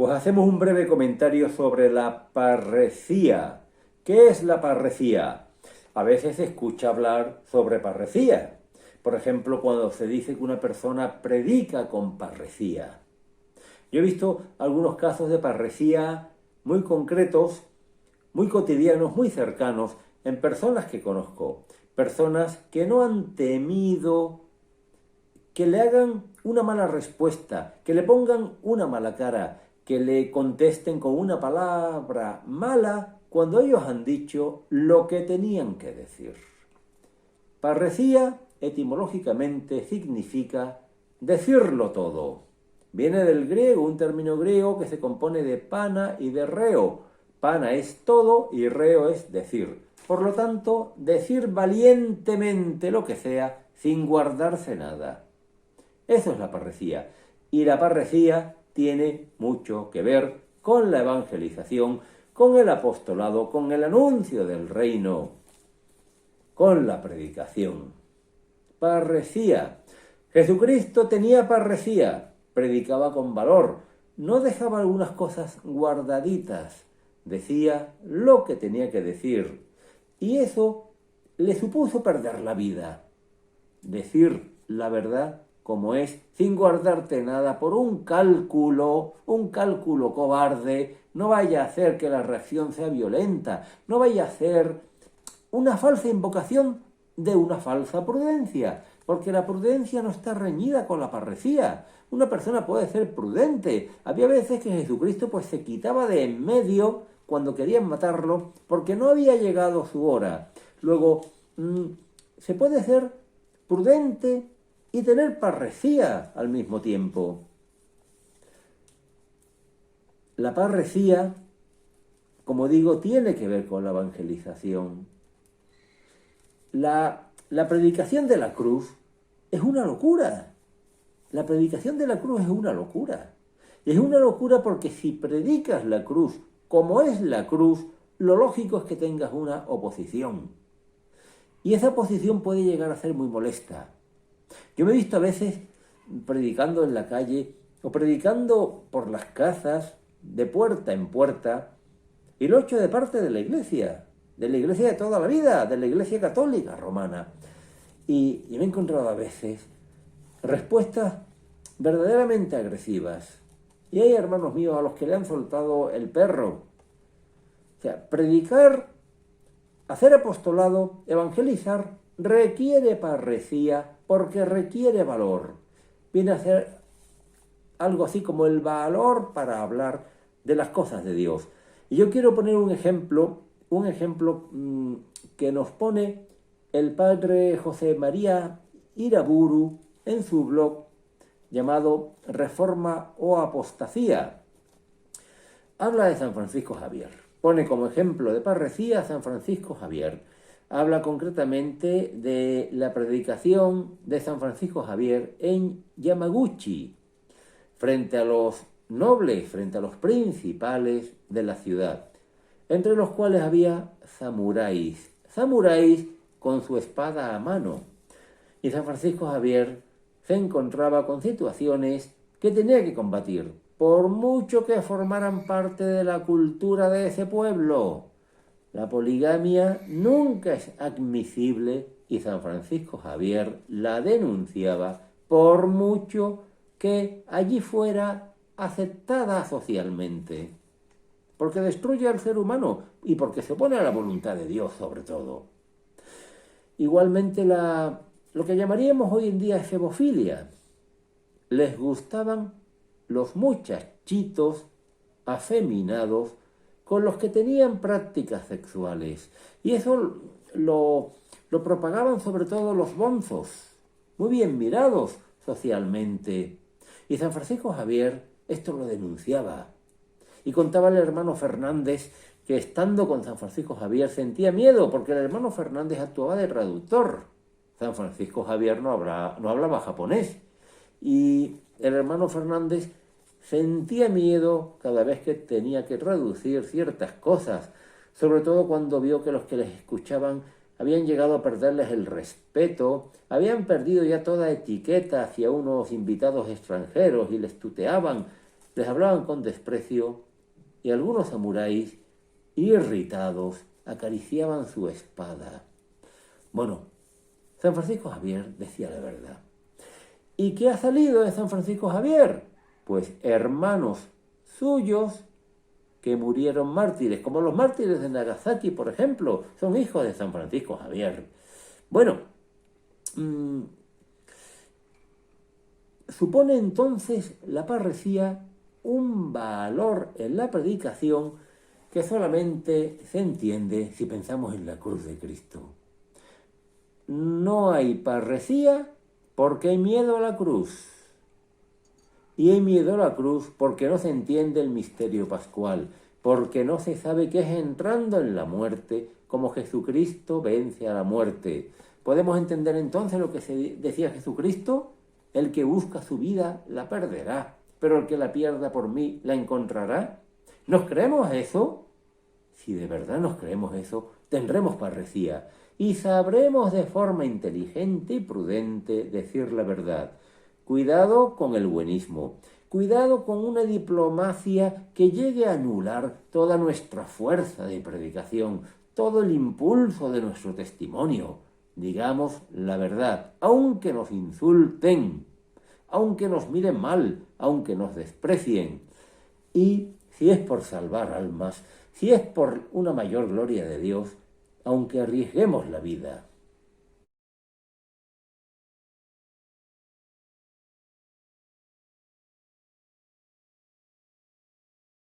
Pues hacemos un breve comentario sobre la parresía. ¿Qué es la parresía? A veces se escucha hablar sobre parresía. Por ejemplo, cuando se dice que una persona predica con parresía. Yo he visto algunos casos de parresía muy concretos, muy cotidianos, muy cercanos, en personas que conozco. Personas que no han temido que le hagan una mala respuesta, que le pongan una mala cara, que le contesten con una palabra mala cuando ellos han dicho lo que tenían que decir. Parresía, etimológicamente, significa decirlo todo. Viene del griego, un término griego que se compone de pana y de reo. Pana es todo y reo es decir. Por lo tanto, decir valientemente lo que sea sin guardarse nada. Eso es la parresía. Y la parresía tiene mucho que ver con la evangelización, con el apostolado, con el anuncio del reino, con la predicación. Parresía. Jesucristo tenía parresía, predicaba con valor, no dejaba algunas cosas guardaditas, decía lo que tenía que decir. Y eso le supuso perder la vida. Decir la verdad como es, sin guardarte nada, por un cálculo cobarde, no vaya a hacer que la reacción sea violenta, no vaya a hacer una falsa invocación de una falsa prudencia, porque la prudencia no está reñida con la parresía. Una persona puede ser prudente. Había veces que Jesucristo pues se quitaba de en medio cuando querían matarlo porque no había llegado su hora. Luego, se puede ser prudente y tener parresía al mismo tiempo. La parresía, como digo, tiene que ver con la evangelización. La predicación de la cruz es una locura. La predicación de la cruz es una locura. Y es una locura porque si predicas la cruz como es la cruz, lo lógico es que tengas una oposición. Y esa oposición puede llegar a ser muy molesta. Yo me he visto a veces predicando en la calle o predicando por las casas, de puerta en puerta, y lo he hecho de parte de la iglesia de toda la vida, de la iglesia católica romana. Y me he encontrado a veces respuestas verdaderamente agresivas. Y hay hermanos míos a los que le han soltado el perro. O sea, predicar, hacer apostolado, evangelizar, requiere parresía porque requiere valor. Viene a ser algo así como el valor para hablar de las cosas de Dios. Y yo quiero poner un ejemplo que nos pone el padre José María Iraburu en su blog llamado Reforma o Apostasía. Habla de San Francisco Javier. Pone como ejemplo de parresía a San Francisco Javier. Habla concretamente de la predicación de San Francisco Javier en Yamaguchi, frente a los nobles, frente a los principales de la ciudad, entre los cuales había samuráis con su espada a mano. Y San Francisco Javier se encontraba con situaciones que tenía que combatir, por mucho que formaran parte de la cultura de ese pueblo. La poligamia nunca es admisible y San Francisco Javier la denunciaba por mucho que allí fuera aceptada socialmente, porque destruye al ser humano y porque se opone a la voluntad de Dios sobre todo. Igualmente lo que llamaríamos hoy en día efebofilia. Les gustaban los muchachitos afeminados con los que tenían prácticas sexuales. Y eso lo propagaban sobre todo los bonzos, muy bien mirados socialmente. Y San Francisco Javier esto lo denunciaba. Y contaba el hermano Fernández que estando con San Francisco Javier sentía miedo porque el hermano Fernández actuaba de traductor. San Francisco Javier no hablaba japonés. Y el hermano Fernández sentía miedo cada vez que tenía que traducir ciertas cosas, sobre todo cuando vio que los que les escuchaban habían llegado a perderles el respeto, habían perdido ya toda etiqueta hacia unos invitados extranjeros y les tuteaban les hablaban con desprecio y algunos samuráis, irritados, acariciaban su espada. Bueno, San Francisco Javier decía la verdad. ¿Y qué ha salido de San Francisco Javier? Pues hermanos suyos que murieron mártires, como los mártires de Nagasaki, por ejemplo, son hijos de San Francisco Javier. Bueno, supone entonces la parresía un valor en la predicación que solamente se entiende si pensamos en la cruz de Cristo. No hay parresía porque hay miedo a la cruz. Y hay miedo a la cruz porque no se entiende el misterio pascual, porque no se sabe qué es entrando en la muerte, como Jesucristo vence a la muerte. ¿Podemos entender entonces lo que decía Jesucristo? El que busca su vida la perderá, pero el que la pierda por mí la encontrará. ¿Nos creemos eso? Si de verdad nos creemos eso, tendremos parresía y sabremos de forma inteligente y prudente decir la verdad. Cuidado con el buenismo, cuidado con una diplomacia que llegue a anular toda nuestra fuerza de predicación, todo el impulso de nuestro testimonio. Digamos la verdad, aunque nos insulten, aunque nos miren mal, aunque nos desprecien. Y si es por salvar almas, si es por una mayor gloria de Dios, aunque arriesguemos la vida.